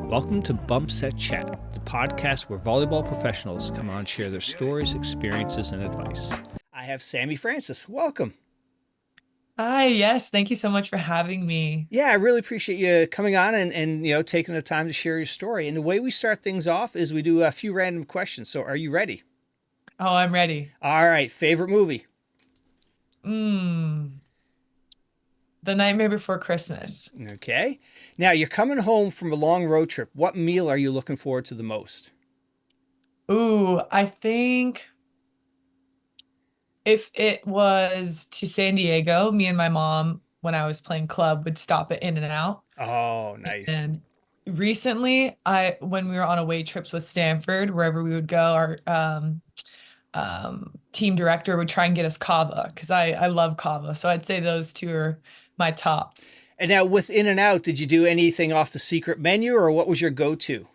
Welcome to Bump Set Chat, the podcast where volleyball professionals come on and share their stories, experiences, and advice. I have Sami Francis. Welcome. Hi, yes, thank you so much for having me. Yeah, I really appreciate you coming on and taking the time to share your story. And the way we start things off is we do a few random questions. So are you ready? Oh, I'm ready. All right, favorite movie? Mm, The Nightmare Before Christmas. Okay. Now you're coming home from a long road trip. What meal are you looking forward to the most? Ooh, I think if it was to San Diego, me and my mom, when I was playing club, would stop at In-N-Out. Oh, nice. And recently, when we were on away trips with Stanford, wherever we would go, our team director would try and get us kava because I love kava. So I'd say those two are my tops. And now with In-N-Out, did you do anything off the secret menu or what was your go-to?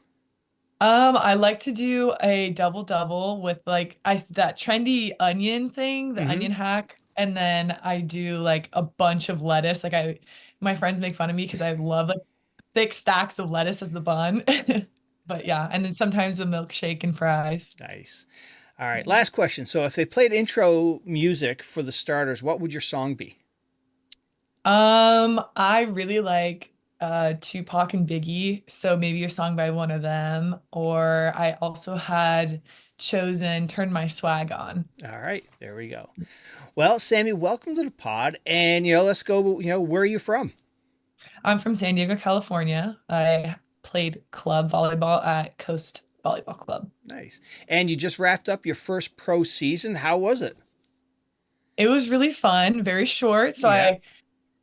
I like to do a double double with like I that trendy onion thing, the Mm-hmm. onion hack, and then I do like a bunch of lettuce. My friends make fun of me because I love like thick stacks of lettuce as the bun. But yeah, and then sometimes a milkshake and fries. Nice. All right, last question. So if they played intro music for the starters, what would your song be? I really like Tupac and Biggie, so maybe a song by one of them. Or I also had chosen Turn My Swag On. All right, there we go. Well, Sami, welcome to the pod. And, let's go, where are you from? I'm from San Diego, California. I played club volleyball at Coast Volleyball Club. Nice. And you just wrapped up your first pro season. How was it? It was really fun, very short, so Yeah. I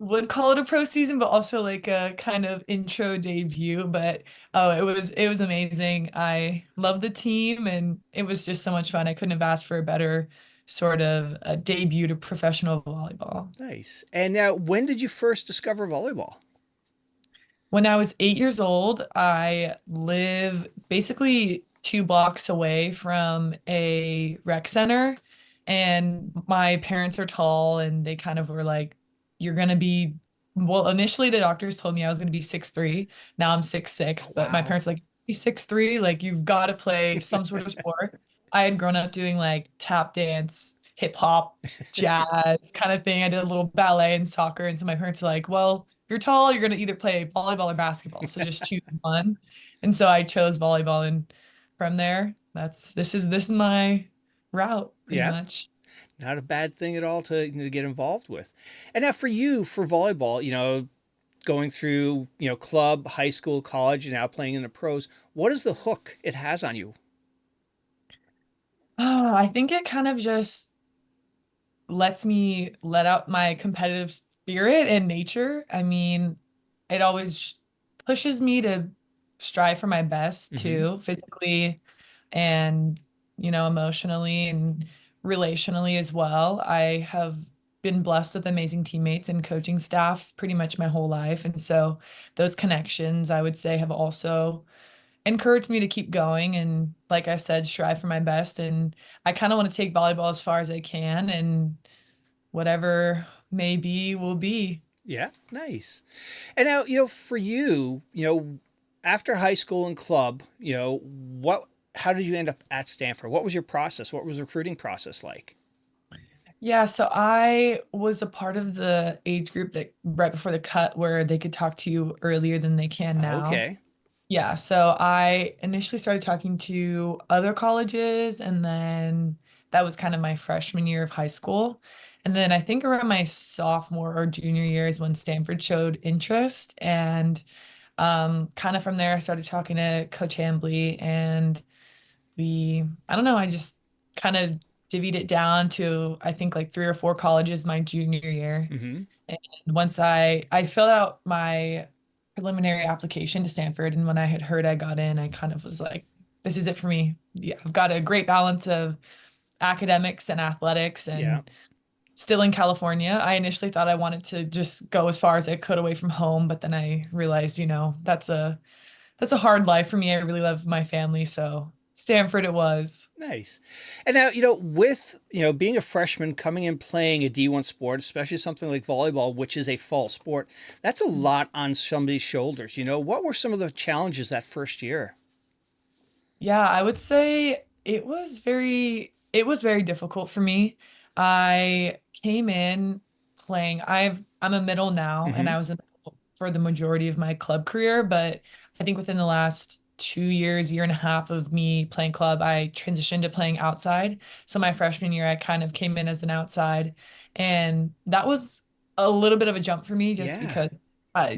would call it a pro season, but also like a kind of intro debut. But oh, it was amazing. I love the team, and it was just so much fun. I couldn't have asked for a better sort of a debut to professional volleyball. Nice. And now, when did you first discover volleyball? When I was 8 years old, I live basically 2 blocks away from a rec center, and my parents are tall, and they kind of were like, "You're gonna be." Well, initially the doctors told me I was gonna be 6'3". Now I'm 6'6", Oh, but my wow. parents were like, "He's 6'3", like you've got to play some sort of sport. I had grown up doing like tap dance, hip hop, jazz kind of thing. I did a little ballet and soccer, and so my parents were like, "Well, you're tall, you're gonna either play volleyball or basketball, so just choose one." And so I chose volleyball, and from there, this is my route pretty Yeah. much. Not a bad thing at all to get involved with. And now for you, for volleyball, going through, club, high school, college, and now playing in the pros, what is the hook it has on you? Oh, I think it kind of just lets me let out my competitive spirit and nature. I mean, it always pushes me to strive for my best Mm-hmm. too, physically and, emotionally and relationally as well. I have been blessed with amazing teammates and coaching staffs pretty much my whole life. And so those connections, I would say, have also encouraged me to keep going and, like I said, strive for my best. And I kind of want to take volleyball as far as I can, and whatever may be will be. Yeah, nice. And now, for you, after high school and club, how did you end up at Stanford? What was your process? What was the recruiting process like? Yeah, so I was a part of the age group that right before the cut where they could talk to you earlier than they can now. Okay. Yeah, so I initially started talking to other colleges, and then that was kind of my freshman year of high school. And then I think around my sophomore or junior year is when Stanford showed interest. And kind of from there, I started talking to Coach Hambley, and I don't know, I just kind of divvied it down to, I think, like 3 or 4 colleges my junior year. Mm-hmm. And once I filled out my preliminary application to Stanford, and when I had heard I got in, I kind of was like, this is it for me. Yeah, I've got a great balance of academics and athletics, Yeah. and still in California. I initially thought I wanted to just go as far as I could away from home, but then I realized, that's a hard life for me. I really love my family, so Stanford it was. Nice. And now, with, being a freshman coming in playing a D1 sport, especially something like volleyball, which is a fall sport, that's a lot on somebody's shoulders. What were some of the challenges that first year? Yeah, I would say it was very difficult for me. I came in playing I'm a middle now and Hmm. I was a middle for the majority of my club career, but I think within the last 2 years, year and a half of me playing club, I transitioned to playing outside. So my freshman year, I kind of came in as an outside, and that was a little bit of a jump for me just Yeah. because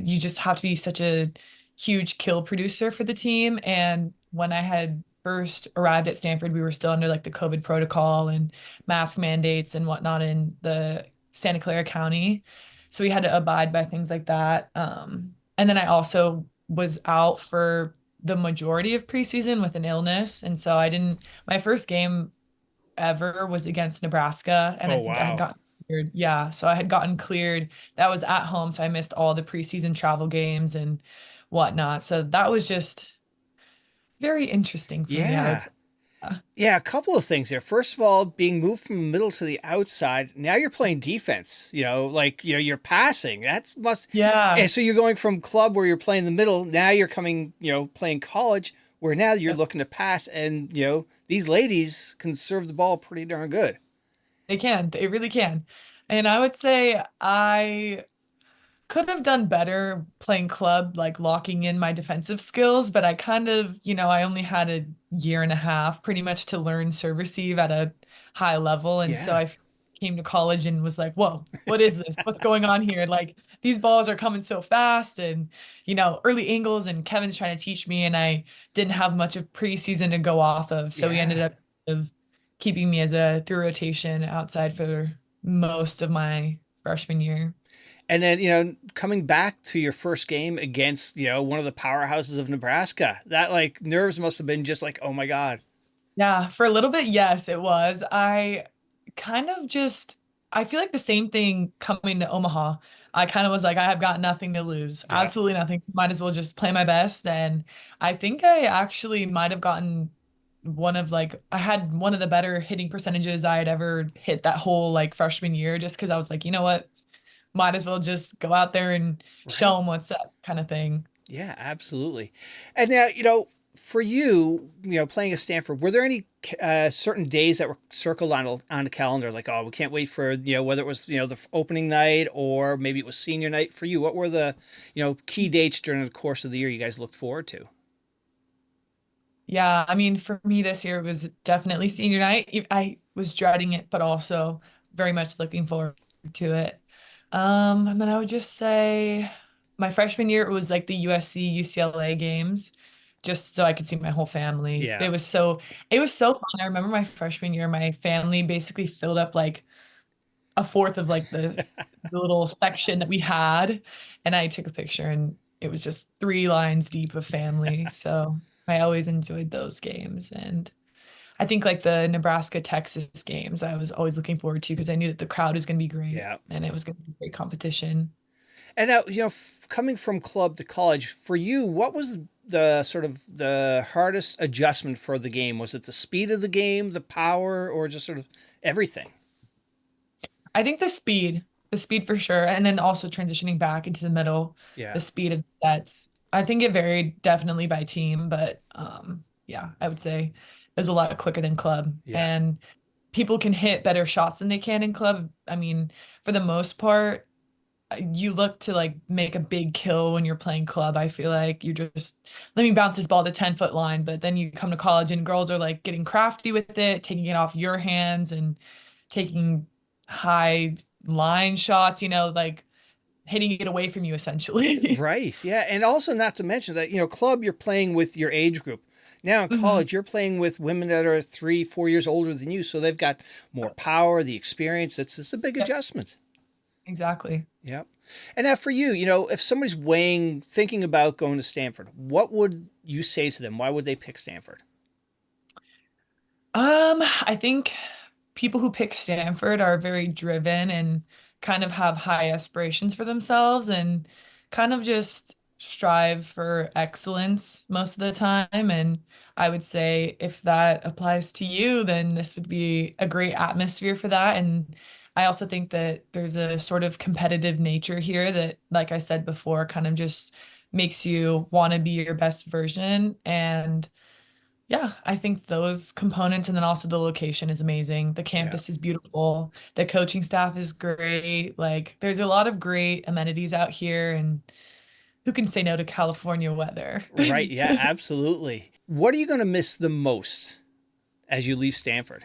you just have to be such a huge kill producer for the team. And when I had first arrived at Stanford, we were still under like the COVID protocol and mask mandates and whatnot in the Santa Clara County. So we had to abide by things like that. And then I also was out for the majority of preseason with an illness. And so my first game ever was against Nebraska. And Oh, I think I had wow. gotten cleared. Yeah. So I had gotten cleared. That was at home. So I missed all the preseason travel games and whatnot. So that was just very interesting for me, I would Yeah. say. Yeah, a couple of things there. First of all, being moved from the middle to the outside, now you're playing defense, like, you're passing. That's must, Yeah. and so you're going from club where you're playing the middle, now you're coming, playing college where now you're Yep. looking to pass and, these ladies can serve the ball pretty darn good. They can. They really can. And I would say I could have done better playing club, like locking in my defensive skills, but I kind of, I only had a year and a half pretty much to learn serve receive at a high level. And so Yeah. I came to college and was like, whoa, what is this? What's going on here? Like these balls are coming so fast and, early angles and Kevin's trying to teach me and I didn't have much of preseason to go off of. So he ended Yeah. up of keeping me as a through rotation outside for most of my freshman year. And then, coming back to your first game against, one of the powerhouses of Nebraska, that like nerves must have been just like, oh my God. Yeah, for a little bit, yes, it was. I kind of just, I feel like the same thing coming to Omaha. I kind of was like, I have got nothing to lose, Yeah. absolutely nothing. So might as well just play my best. And I think I actually might have gotten I had one of the better hitting percentages I had ever hit that whole like freshman year, just because I was like, you know what, might as well just go out there and show Right. them what's up kind of thing. Yeah, absolutely. And now, for you, playing at Stanford, were there any certain days that were circled on the calendar? Like, oh, we can't wait for, whether it was, the opening night or maybe it was senior night for you. What were the, key dates during the course of the year you guys looked forward to? Yeah, I mean, for me this year it was definitely senior night. I was dreading it, but also very much looking forward to it. And then I would just say my freshman year it was like the USC UCLA games, just so I could see my whole family. Yeah. It was so fun. I remember my freshman year, my family basically filled up like a fourth of like the little section that we had, and I took a picture and it was just 3 lines deep of family. So I always enjoyed those games. And I think like the Nebraska Texas games, I was always looking forward to because I knew that the crowd was going to be great Yeah. and it was going to be great competition. And now, coming from club to college, for you, what was the sort of the hardest adjustment for the game? Was it the speed of the game, the power, or just sort of everything? I think the speed for sure. And then also transitioning back into the middle, Yeah. the speed of the sets. I think it varied definitely by team, but yeah, I would say it was a lot quicker than club. Yeah. And people can hit better shots than they can in club. I mean, for the most part, you look to like make a big kill when you're playing club. I feel like you just let me bounce this ball to 10-foot line, but then you come to college and girls are like getting crafty with it, taking it off your hands and taking high line shots, like hitting it away from you essentially. Right. Yeah. And also, not to mention that, club, you're playing with your age group. Now in Mhm. college, you're playing with women that are 3, 4 years older than you. So they've got more power, the experience. It's a big Yep, adjustment. exactly. Yep. And now for you, if somebody's thinking about going to Stanford, what would you say to them? Why would they pick Stanford? I think people who pick Stanford are very driven and kind of have high aspirations for themselves and kind of just strive for excellence most of the time. And I would say if that applies to you, then this would be a great atmosphere for that. And I also think that there's a sort of competitive nature here that, like I said before, kind of just makes you want to be your best version. And yeah, I think those components and then also the location is amazing. The Yeah. campus is beautiful. The coaching staff is great. Like there's a lot of great amenities out here and who can say no to California weather? Right. Yeah, absolutely. What are you going to miss the most as you leave Stanford?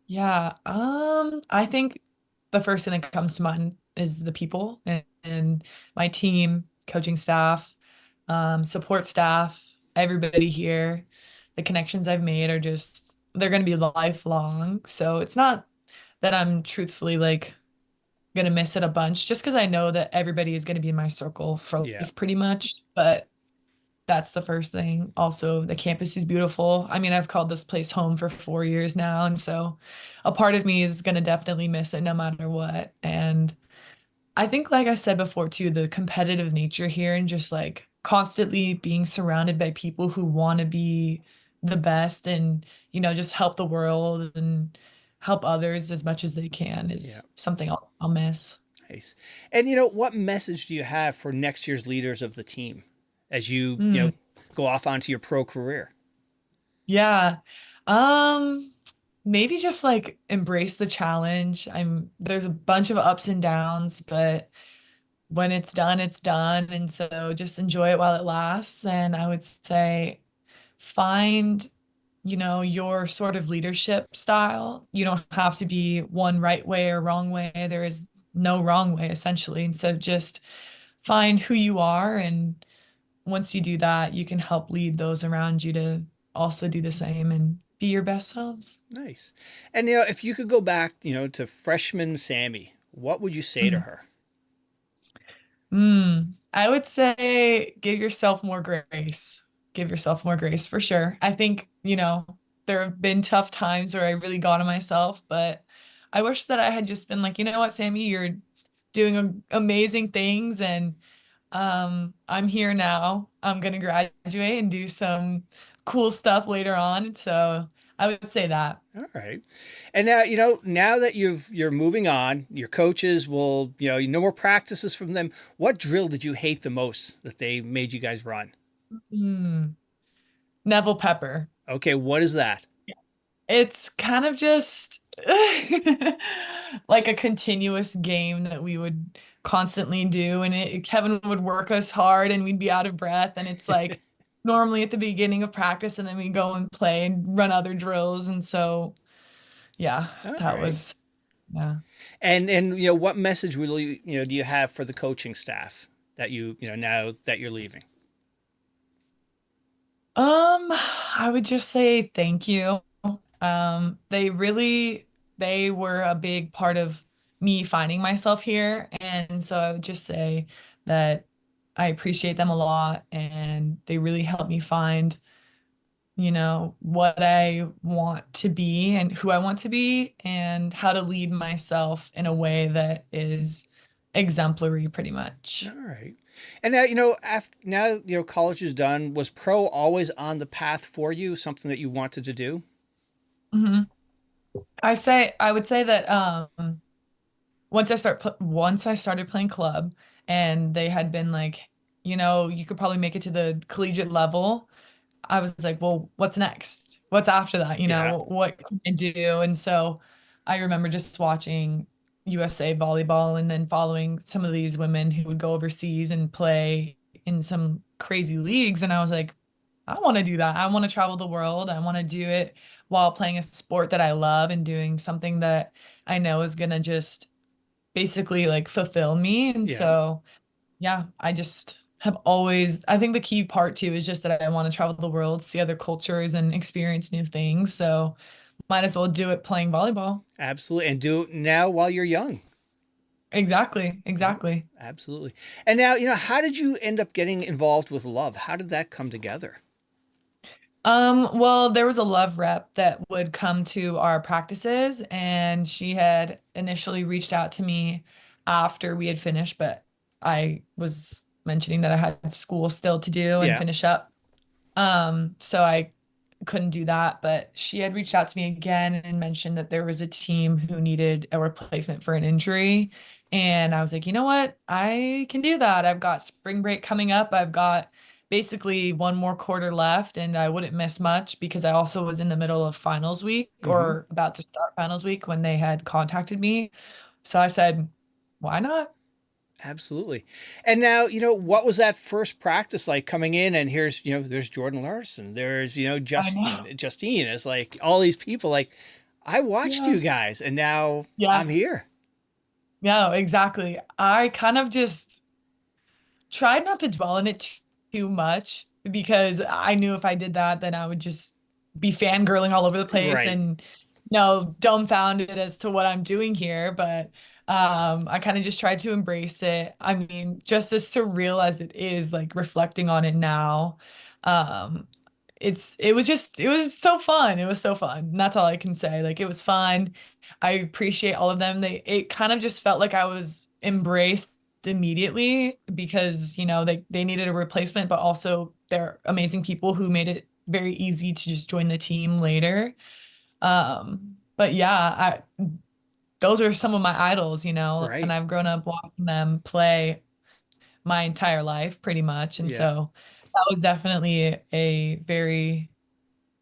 Yeah, I think the first thing that comes to mind is the people and my team, coaching staff, support staff, everybody here. The connections I've made are just they're gonna be lifelong. So it's not that I'm truthfully like gonna miss it a bunch, just because I know that everybody is gonna be in my circle for Yeah. life pretty much. But that's the first thing. Also, the campus is beautiful. I mean, I've called this place home for 4 years now, and so a part of me is gonna definitely miss it no matter what. And I think, like I said before too, the competitive nature here and just like constantly being surrounded by people who want to be the best and, just help the world and help others as much as they can Yeah. is something I'll miss. Nice. And what message do you have for next year's leaders of the team as you Mm, go off onto your pro career? yeah. Um, Maybe just like embrace the challenge. There's a bunch of ups and downs, but when it's done, it's done. And so just enjoy it while it lasts. And I would say find, your sort of leadership style. You don't have to be one right way or wrong way. There is no wrong way, essentially. And so just find who you are. And once you do that, you can help lead those around you to also do the same and be your best selves. Nice. And if you could go back, to freshman Sammy, what would you say to her? I would say give yourself more grace. Give yourself more grace for sure. I think, there have been tough times where I really got on myself, but I wish that I had just been like, you know what, Sammy, you're doing amazing things and I'm here now. I'm gonna graduate and do some cool stuff later on. So I would say that. All right. And now, now that you're moving on, your coaches will, no more practices from them. What drill did you hate the most that they made you guys run? Hmm. Neville Pepper. Okay, what is that? It's kind of just like a continuous game that we would constantly do. And Kevin would work us hard and we'd be out of breath. And it's like normally at the beginning of practice, and then we go and play and run other drills. And so, yeah, All that right. was, yeah. And what message really, do you have for the coaching staff that now that you're leaving? I would just say thank you. They were a big part of me finding myself here. And so I would just say that I appreciate them a lot and they really helped me find, what I want to be and who I want to be and how to lead myself in a way that is exemplary pretty much. All right. And now, after now, college is done. Was pro always on the path for you? Something that you wanted to do? Mhm. I would say that once I started playing club and they had been like, you could probably make it to the collegiate level. I was like, well, what's next? What's after that? Yeah. What can I do? And so I remember just watching USA volleyball and then following some of these women who would go overseas and play in some crazy leagues. And I was like, I want to do that. I want to travel the world. I want to do it while playing a sport that I love and doing something that I know is going to just basically like fulfill me. And Yeah. so, yeah, I just have always, I think the key part too is just that I want to travel the world, see other cultures and experience new things. So, might as well do it playing volleyball. Absolutely. And do it now while you're young. Exactly. Yeah. Exactly. Absolutely. And now, how did you end up getting involved with Love? How did that come together? Well, there was a love rep that would come to our practices, and she had initially reached out to me after we had finished, but I was mentioning that I had school still to do and Yeah. finish up. So I couldn't do that, but she had reached out to me again and mentioned that there was a team who needed a replacement for an injury. And I was like, you know what? I can do that. I've got spring break coming up. I've got basically one more quarter left, and I wouldn't miss much because I also was in the middle of finals week Hmm. or about to start finals week when they had contacted me. So I said, why not? Absolutely. And now, what was that first practice like coming in? And here's, there's Jordan Larson, there's, I know. Justine. It's like all these people, like, I watched Yeah. you guys and now I'm Yeah. here. No, exactly. I kind of just tried not to dwell in it too much because I knew if I did that, then I would just be fangirling all over the place Right. and dumbfounded as to what I'm doing here. But I kind of just tried to embrace it. I mean, just as surreal as it is, like reflecting on it now, um, it was so fun. It was so fun. And that's all I can say. Like it was fun. I appreciate all of them. It kind of just felt like I was embraced immediately because, they needed a replacement, but also they're amazing people who made it very easy to just join the team later. But yeah, those are some of my idols, and Right. I've grown up watching them play my entire life pretty much. And Yeah. so that was definitely a very,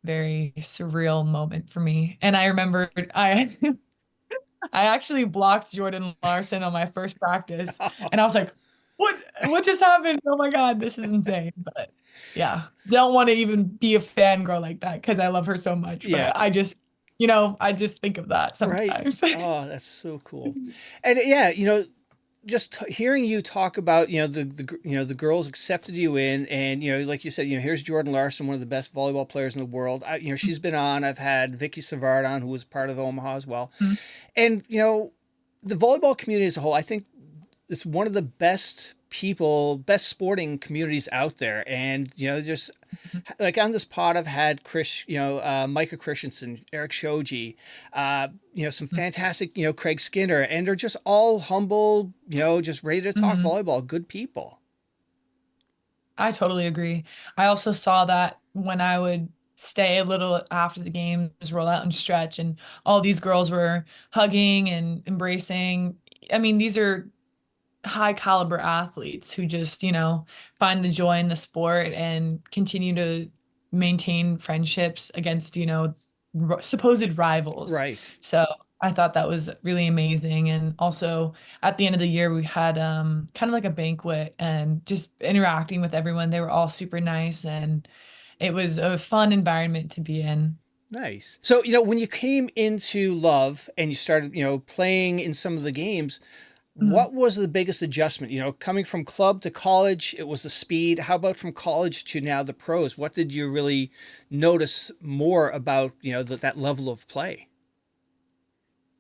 very surreal moment for me. And I remember I actually blocked Jordan Larson on my first practice, and I was like, What just happened? Oh my God, this is insane." But yeah, don't want to even be a fangirl like that because I love her so much. Yeah. But I just think of that Right. sometimes. Oh, that's so cool. And yeah, just hearing you talk about the girls accepted you in, and like you said, here's Jordan Larson, one of the best volleyball players in the world. She's been on. I've had Vicky Savard on, who was part of Omaha as well, and the volleyball community as a whole, I think it's one of the best sporting communities out there, and just like on this pod, I've had Micah Christensen, Eric Shoji, some fantastic, Craig Skinner, and they're just all humble, just ready to talk Mhm. volleyball, good people. I totally agree. I also saw that when I would stay a little after the games, roll out and stretch, and all these girls were hugging and embracing. I mean, these are high caliber athletes who just, find the joy in the sport and continue to maintain friendships against, supposed rivals. Right. So I thought that was really amazing. And also at the end of the year, we had kind of like a banquet and just interacting with everyone. They were all super nice and it was a fun environment to be in. Nice. So, when you came into Love and you started, playing in some of the games, Mhm. what was the biggest adjustment? Coming from club to college, it was the speed. How about from college to now the pros? What did you really notice more about, that level of play?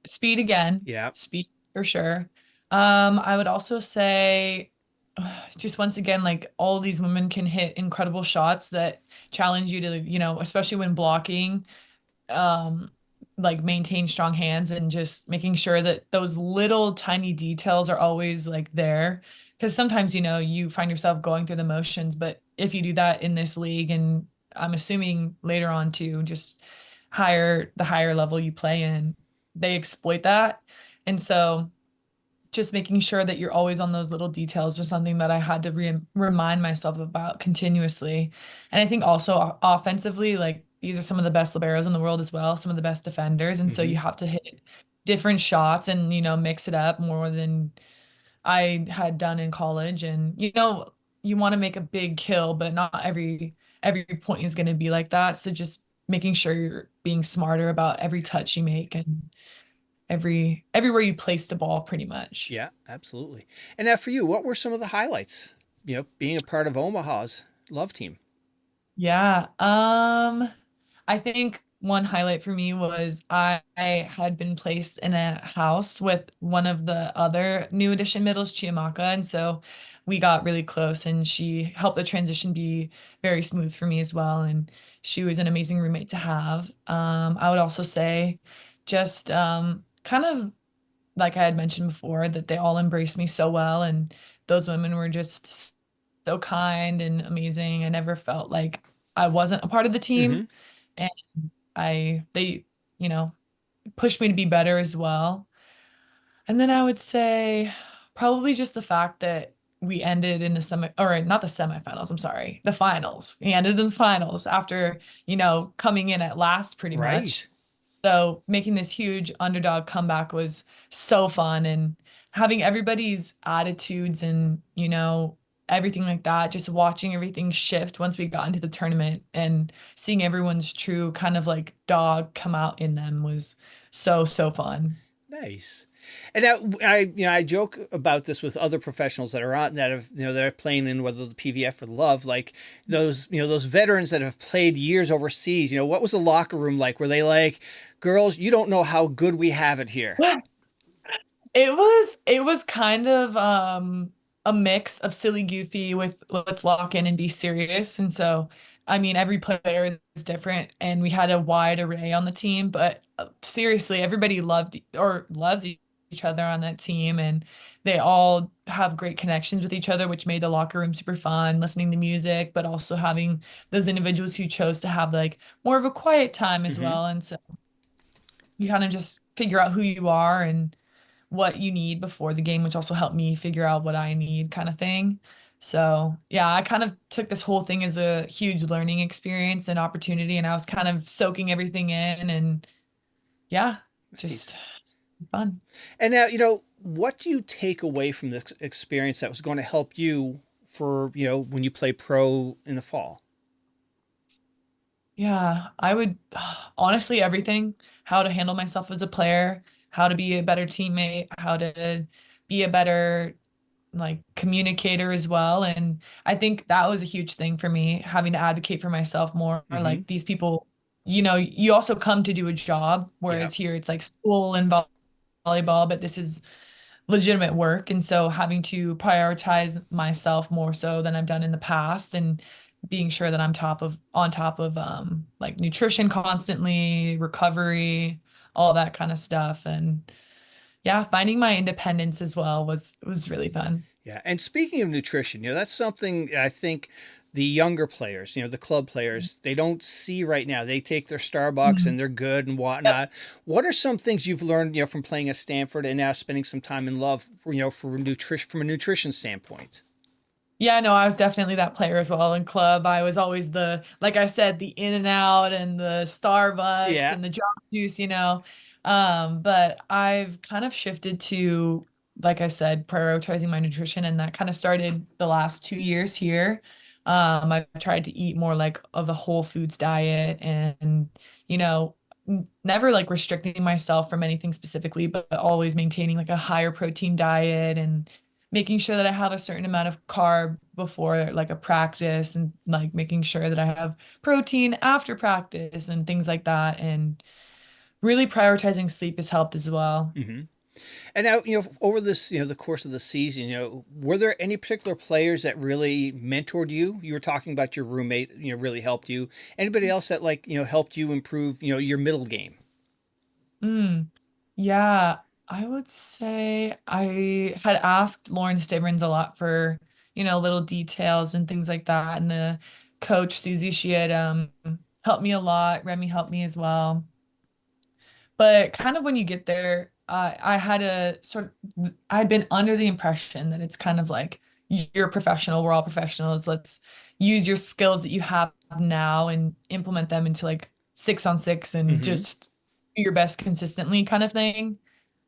Speed again, Yeah. speed for sure. I would also say, just once again, like all these women can hit incredible shots that challenge you to, especially when blocking, um, like maintain strong hands and just making sure that those little tiny details are always like there. Because sometimes, you find yourself going through the motions, but if you do that in this league, and I'm assuming later on too, just the higher level you play in, they exploit that. And so just making sure that you're always on those little details was something that I had to remind myself about continuously. And I think also offensively, like these are some of the best liberos in the world as well, some of the best defenders. And so Hmm. you have to hit different shots and, mix it up more than I had done in college. And, you want to make a big kill, but not every point is going to be like that. So just making sure you're being smarter about every touch you make and everywhere you place the ball pretty much. Yeah, absolutely. And now for you, what were some of the highlights? Being a part of Omaha's Love team. Yeah. I think one highlight for me was I had been placed in a house with one of the other new edition middles, Chiamaka, and so we got really close and she helped the transition be very smooth for me as well. And she was an amazing roommate to have. I would also say just kind of like I had mentioned before, that they all embraced me so well, and those women were just so kind and amazing. I never felt like I wasn't a part of the Hmm. team. And they, you know, pushed me to be better as well. And then I would say probably just the fact that we ended in the or not the semifinals, I'm sorry, the finals. We ended in the finals after, coming in at last pretty much. Right. So making this huge underdog comeback was so fun, and having everybody's attitudes and, everything like that, just watching everything shift once we got into the tournament and seeing everyone's true kind of like dog come out in them was so, so fun. Nice. And now I joke about this with other professionals that are on that have that are playing in whether the PVF or the Love, like those veterans that have played years overseas. What was the locker room like? Were they like, girls, you don't know how good we have it here? It was kind of a mix of silly goofy with let's lock in and be serious. And so I mean every player is different and we had a wide array on the team, but seriously everybody loved or loves each other on that team, and they all have great connections with each other, which made the locker room super fun, listening to music, but also having those individuals who chose to have like more of a quiet time as Hmm. well. And so you kind of just figure out who you are and what you need before the game, which also helped me figure out what I need kind of thing. So, yeah, I kind of took this whole thing as a huge learning experience and opportunity, and I was kind of soaking everything in, and yeah, just Nice. fun. And now, what do you take away from this experience that was going to help you for, when you play pro in the fall? Yeah, I would honestly everything, how to handle myself as a player, how to be a better teammate, how to be a better like communicator as well. And I think that was a huge thing for me, having to advocate for myself more. Hmm. Like these people, you also come to do a job, Yeah. whereas here it's like school and volleyball, but this is legitimate work. And so having to prioritize myself more so than I've done in the past, and being sure that I'm on top of like nutrition constantly, recovery, all that kind of stuff. And yeah, finding my independence as well was really fun. Yeah. And speaking of nutrition, that's something I think the younger players, the club players, they don't see right now. They take their Starbucks Mhm. and they're good and Yep. whatnot. What are some things you've learned, from playing at Stanford and now spending some time in Love, for nutrition from a nutrition standpoint? Yeah, no, I was definitely that player as well in club. I was always like I said, the in and out and the Starbucks Yeah. and the Jamba Juice. But I've kind of shifted to, like I said, prioritizing my nutrition, and that kind of started the last 2 years here. I've tried to eat more like of a whole foods diet, and, you know, never like restricting myself from anything specifically, but always maintaining like a higher protein diet and making sure that I have a certain amount of carb before like a practice, and like making sure that I have protein after practice and things like that. And really prioritizing sleep has helped as well. Hmm. And now, over this, the course of the season, were there any particular players that really mentored you? You were talking about your roommate, really helped you. Anybody else that like, helped you improve, your middle game? Mm, yeah, I would say I had asked Lauren Stivrins a lot for, little details and things like that. And the coach, Susie, she had helped me a lot. Remy helped me as well. But kind of when you get there, I had I'd been under the impression that it's kind of like you're a professional, we're all professionals. Let's use your skills that you have now and implement them into like 6-on-6 and Hmm. just do your best consistently kind of thing.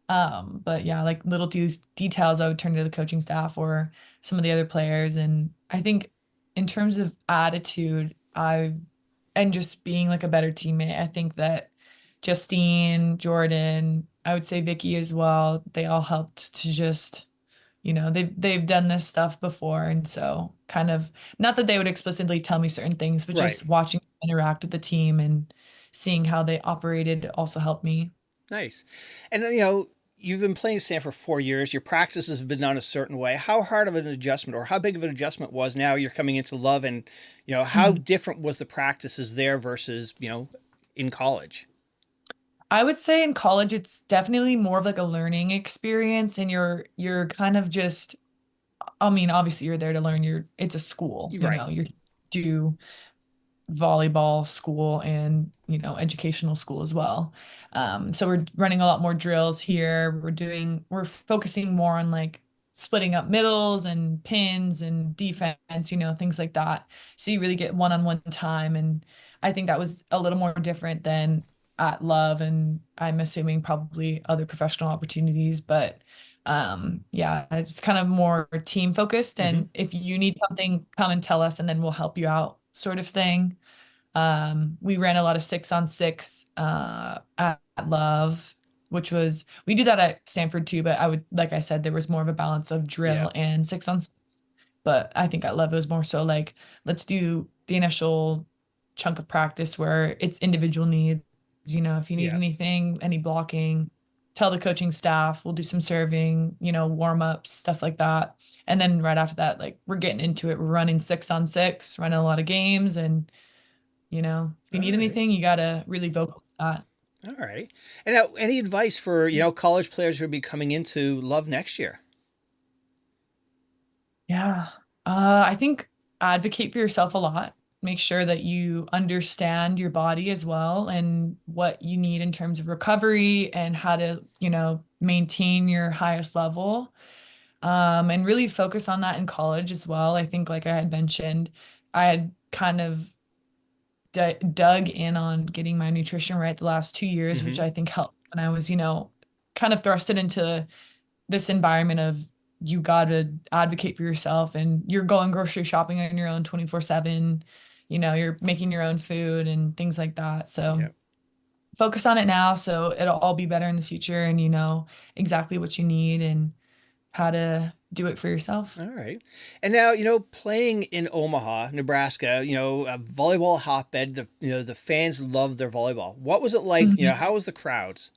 But yeah, like little details I would turn to the coaching staff or some of the other players. And I think in terms of attitude, and just being like a better teammate, I think that Justine, Jordan, I would say Vicky as well, they all helped to just, they've done this stuff before. And so kind of not that they would explicitly tell me certain things, but Right. just watching them interact with the team and seeing how they operated also helped me. Nice. And you've been playing Stanford for 4 years. Your practices have been done a certain way. How hard of an adjustment, or how big of an adjustment was now you're coming into Love, and how Mhm. different was the practices there versus in college? I would say in college it's definitely more of like a learning experience, and you're kind of just I mean, obviously you're there to learn. It's a school, You're you right. know, you do volleyball school and, educational school as well. So we're running a lot more drills here. We're focusing more on like splitting up middles and pins and defense, things like that. So you really get one-on-one time. And I think that was a little more different than at Love, and I'm assuming probably other professional opportunities. But yeah, it's kind of more team focused. Hmm. And if you need something, come and tell us, and then we'll help you out, sort of thing. We ran a lot of 6-on-6 at Love, which was we do that at Stanford too, but like I said, there was more of a balance of Yeah. drill and 6-on-6. But I think at Love it was more so like, let's do the initial chunk of practice where it's individual needs. If you need Yeah. anything, any blocking, tell the coaching staff, we'll do some serving, warm ups, stuff like that. And then right after that, like we're getting into it. We're running 6-on-6, running a lot of games, and if you All need right. anything, you gotta really vocalize that. All right. And now, any advice for, college players who will be coming into Love next year? Yeah. I think advocate for yourself a lot. Make sure that you understand your body as well and what you need in terms of recovery and how to, maintain your highest level. And really focus on that in college as well. I think, like I had mentioned, I had kind of dug in on getting my nutrition right the last 2 years, which Hmm. I think helped when I was, kind of thrusted into this environment of you got to advocate for yourself, and you're going grocery shopping on your own 24/7. You're making your own food and things like that. So Yeah. focus on it now so it'll all be better in the future, and you know exactly what you need and how to do it for yourself. All right. And now, playing in Omaha, Nebraska, a volleyball hotbed, the fans love their volleyball. What was it like? Mhm. How was the crowds?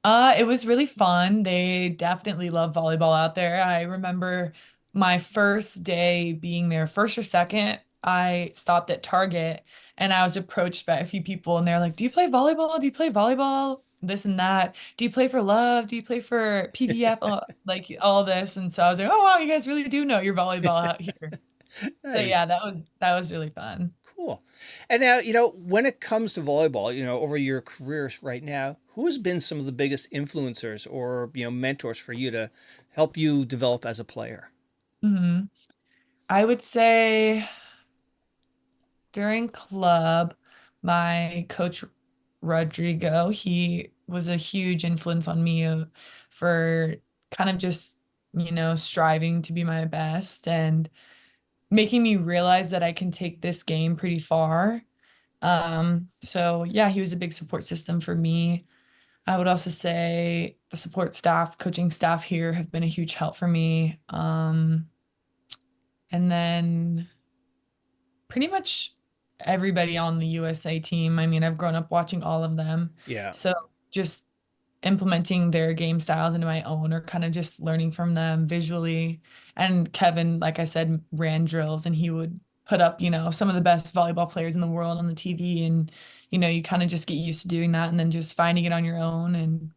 It was really fun. They definitely love volleyball out there. I remember my first day being there, first or second, I stopped at Target and I was approached by a few people, and they're like, "Do you play volleyball? Do you play volleyball? This and that. Do you play for Love? Do you play for PDF?" Like all this. And so I was like, "Oh wow, you guys really do know your volleyball out here." So Nice. yeah, that was really fun. Cool. And now, when it comes to volleyball, over your careers right now, who has been some of the biggest influencers or, mentors for you to help you develop as a player? hmm I would say during club, my coach Rodrigo, he was a huge influence on me for kind of just, striving to be my best and making me realize that I can take this game pretty far. So yeah, he was a big support system for me. I would also say the support staff, coaching staff here have been a huge help for me. And then pretty much everybody on the USA team. I mean, I've grown up watching all of them. Yeah. So just implementing their game styles into my own, or kind of just learning from them visually. And Kevin, like I said, ran drills, and he would put up, some of the best volleyball players in the world on the TV. And, you kind of just get used to doing that and then just finding it on your own and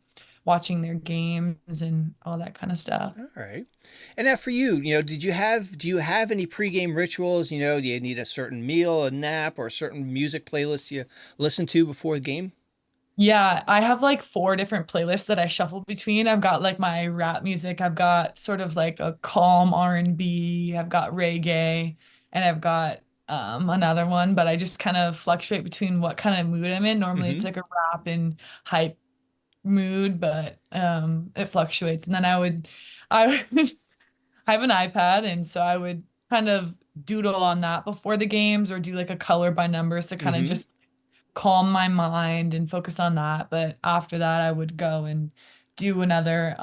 watching their games and all that kind of stuff. All right. And now for you, do you have any pregame rituals? Do you need a certain meal, a nap, or a certain music playlist you listen to before the game? Yeah, I have like four different playlists that I shuffle between. I've got like my rap music, I've got sort of like a calm R&B, I've got reggae, and I've got another one, but I just kind of fluctuate between what kind of mood I'm in. Normally it's Hmm. like a rap and hype mood, but it fluctuates. And then I would I have an iPad, and so I would kind of doodle on that before the games, or do like a color by numbers to kind of Hmm. just calm my mind and focus on that. But after that, I would go and do another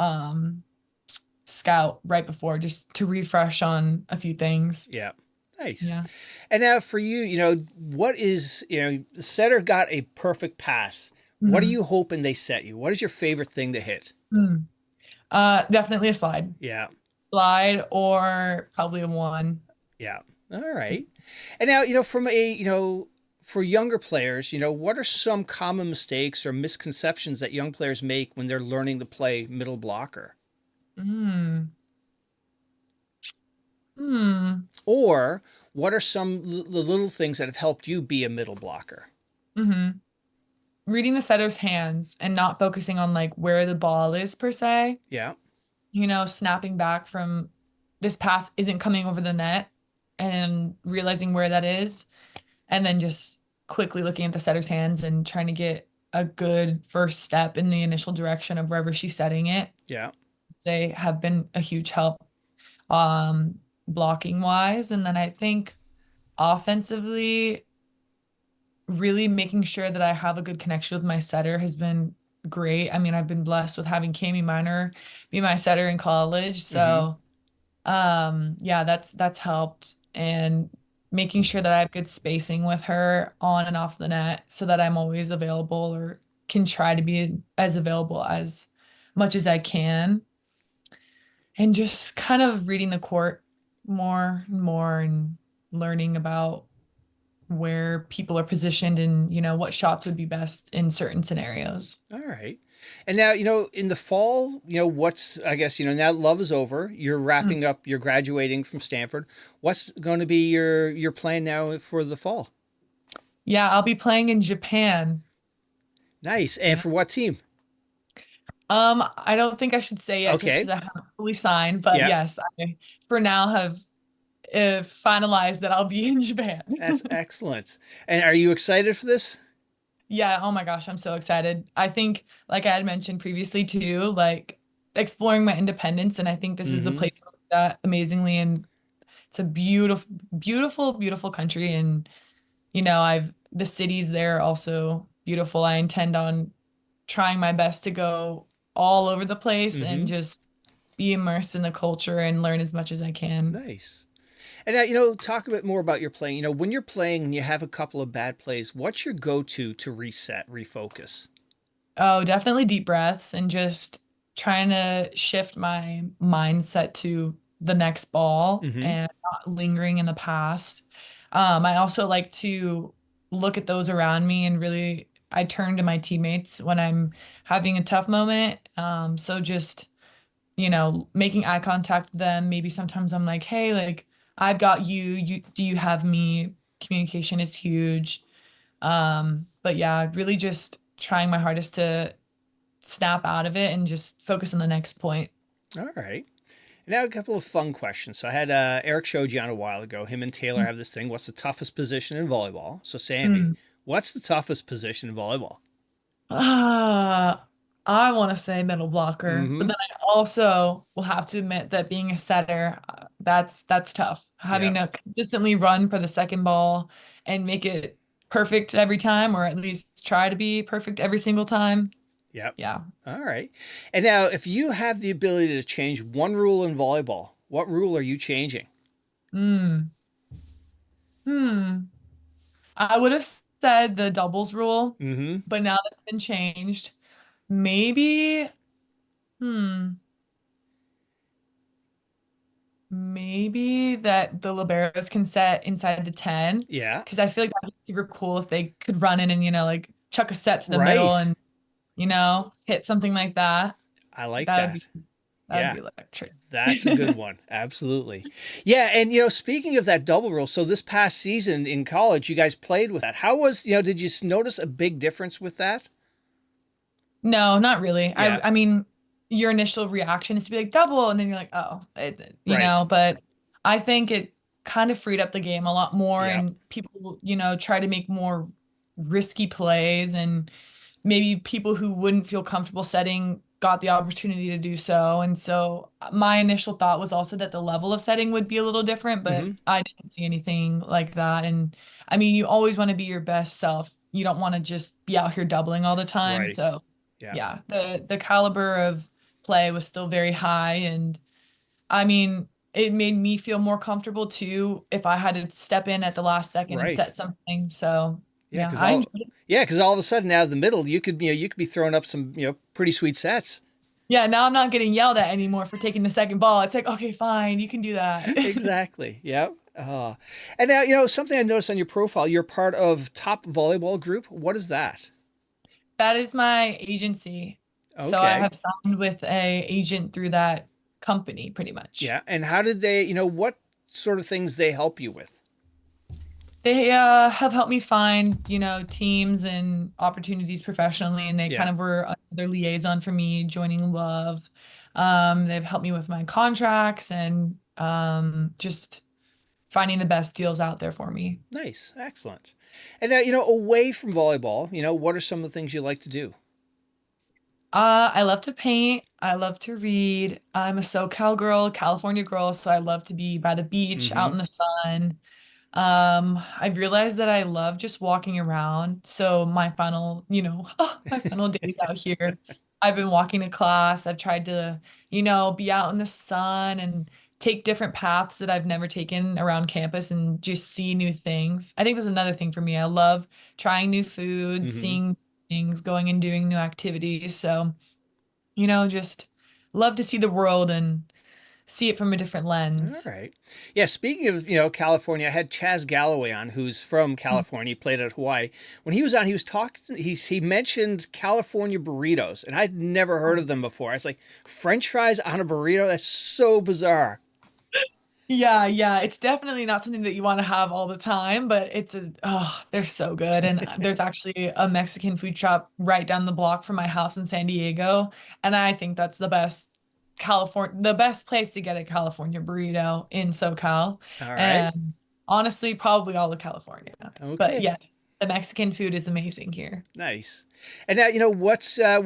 scout right before, just to refresh on a few things. Yeah. Nice. Yeah. And now for you, what is, the setter got a perfect pass. What are Mhm. you hoping they set you? What is your favorite thing to hit? Mm. Definitely a slide. Yeah. Slide or probably a one. Yeah. All right. And now, from a, for younger players, what are some common mistakes or misconceptions that young players make when they're learning to play middle blocker? Mm. Hmm. Or what are some the little things that have helped you be a middle blocker? Hmm. Reading the setter's hands and not focusing on like where the ball is per se. Yeah. Snapping back from this pass isn't coming over the net and realizing where that is, and then just quickly looking at the setter's hands and trying to get a good first step in the initial direction of wherever she's setting it. Yeah. They have been a huge help blocking wise. And then I think offensively, really making sure that I have a good connection with my setter has been great. I mean, I've been blessed with having Camy Minor be my setter in college. Mm-hmm. So yeah, that's helped. And making sure that I have good spacing with her on and off the net so that I'm always available or can try to be as available as much as I can. And just kind of reading the court more and more and learning about where people are positioned and, what shots would be best in certain scenarios. All right. And now, in the fall, what's, I guess, now love is over. You're Mm. wrapping up, you're graduating from Stanford. What's going to be your plan now for the fall? Yeah, I'll be playing in Japan. Nice. And Yeah. for what team? I don't think I should say yet just because Okay. I haven't fully signed, but Yeah. yes, I for now have finalized that I'll be in Japan. That's excellent. And are you excited for this? Yeah, oh my gosh, I'm so excited. I think, like I had mentioned previously too, like exploring my independence, and I think this is a Mm-hmm. place for that amazingly, and it's a beautiful, beautiful, beautiful country, and I've the cities there are also beautiful. I intend on trying my best to go all over the place and Mm-hmm. just be immersed in the culture and learn as much as I can. Nice. And now, talk a bit more about your playing. When you're playing and you have a couple of bad plays, what's your go-to to reset, refocus? Oh, definitely deep breaths and just trying to shift my mindset to the next ball Mm-hmm. and not lingering in the past. I also like to look at those around me and really I turn to my teammates when I'm having a tough moment. So just, making eye contact with them. Maybe sometimes I'm like, hey, like I've got you. Do you have me? Communication is huge. But yeah, really just trying my hardest to snap out of it and just focus on the next point. All right. Now a couple of fun questions. So I had Eric showed you on a while ago. Him and Taylor have this thing. What's the toughest position in volleyball? So Sammy, Mm. what's the toughest position in volleyball? I want to say middle blocker, but Mm-hmm. then I also will have to admit that being a setter, that's tough. Having Yep. to consistently run for the second ball and make it perfect every time, or at least try to be perfect every single time. Yep. Yeah. All right. And now, if you have the ability to change one rule in volleyball, what rule are you changing? Mm. Hmm. I would have said the doubles rule, Mm-hmm. but now that's been changed. Maybe, hmm, maybe that the liberos can set inside the 10 Yeah. because I feel like that'd be super cool if they could run in and, like chuck a set to the middle Right. and, hit something like that. I like That would be that. that would Yeah. be electric. That's a good one. Absolutely. Yeah. And, speaking of that double rule, so this past season in college, you guys played with that. How was, did you notice a big difference with that? No, not really. I Yeah. I mean, your initial reaction is to be like double, and then you're like, oh, Right. but I think it kind of freed up the game a lot more, Yeah. and people, try to make more risky plays, and maybe people who wouldn't feel comfortable setting got the opportunity to do so. And so my initial thought was also that the level of setting would be a little different, but Mm-hmm. I didn't see anything like that. And I mean, you always want to be your best self. You don't want to just be out here doubling all the time. Right. So Yeah. yeah, the caliber of play was still very high. And I mean, it made me feel more comfortable too if I had to step in at the last second and Right. set something. So Yeah. yeah, Because I enjoyed it. all of a sudden out of the middle, you could be throwing up some, pretty sweet sets. Yeah, now I'm not getting yelled at anymore for taking the second ball. It's like, okay, fine, you can do that. Exactly. Yep. And now, something I noticed on your profile, you're part of Top Volleyball Group. What is that? That is my agency. So I Okay. have signed with a agent through that company pretty much. Yeah. And how did they, what? sort of things they help you with? They have helped me find, teams and opportunities professionally, and they Yeah. kind of were another liaison for me joining Love. They've helped me with my contracts and just finding the best deals out there for me. Nice. Excellent. And now, away from volleyball, what are some of the things you like to do? I love to paint. I love to read. I'm a SoCal girl, California girl, so I love to be by the beach, out Mm-hmm. in the sun. I've realized that I love just walking around. So my final, my final days out here, I've been walking to class. I've tried to, be out in the sun and take different paths that I've never taken around campus and just see new things. I think that's another thing for me. I love trying new foods, Mm-hmm. seeing things, going and doing new activities. So, just love to see the world and see it from a different All lens. right. Yeah, speaking of, California, I had Chaz Galloway on, who's from California. He played at Hawaii. When he was on, he was talking, he mentioned California burritos, and I'd never heard of them before. I was like, French fries on a burrito? That's so bizarre. Yeah, yeah, it's definitely not something that you want to have all the time, but they're so good. And there's actually a Mexican food shop right down the block from my house in San Diego, and I think that's the best place to get a California burrito in SoCal, All right. and honestly, probably all of California. But Okay. yes, the Mexican food is amazing here. Nice. And now, what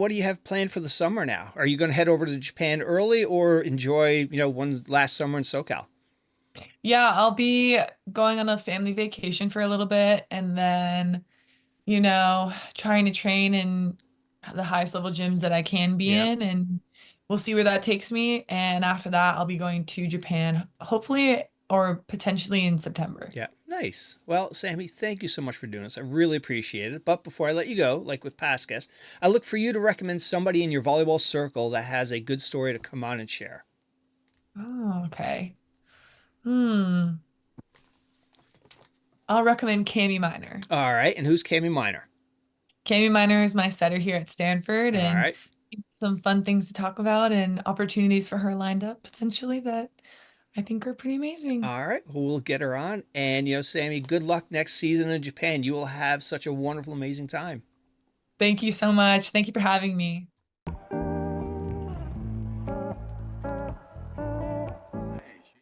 do you have planned for the summer now? Are you going to head over to Japan early or enjoy, one last summer in SoCal? Yeah, I'll be going on a family vacation for a little bit, and then trying to train in the highest level gyms that I can be Yeah. in, and we'll see where that takes me. And after that, I'll be going to Japan, hopefully or potentially in September. Yeah, nice. Well, Sammy, thank you so much for doing this. I really appreciate it. But before I let you go, like with past guests, I look for you to recommend somebody in your volleyball circle that has a good story to come on and share. Oh, okay. Hmm. I'll recommend Camy Minor. All right, and who's Camy Minor? Camy Minor is my setter here at Stanford, All and right, some fun things to talk about and opportunities for her lined up potentially that I think are pretty amazing. all right. Well, we'll get her on. And, Sammy, good luck next season in Japan. You will have such a wonderful, amazing time. Thank you so much. Thank you for having me.